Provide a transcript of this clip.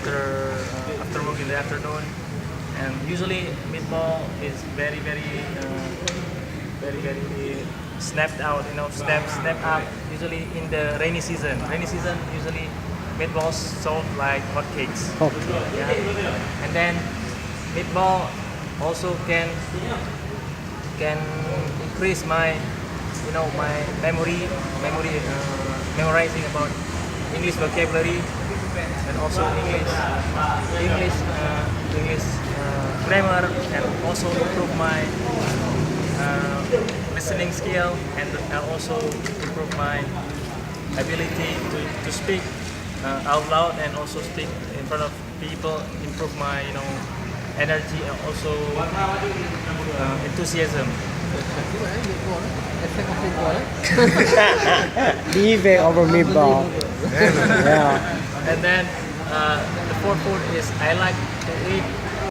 after work in the afternoon. And usually meatball is very snapped out, snap up. Usually in the rainy season. Rainy season usually meatballs sold like hotcakes. Okay. Yeah. And then meatball also can increase my my memorizing about English vocabulary and also English grammar, and also improve my listening skill, and also improve my ability to speak out loud, and also speak in front of people, improve my energy, and also enthusiasm. The effect of a meatball. Yeah. And then the fourth food is I like to eat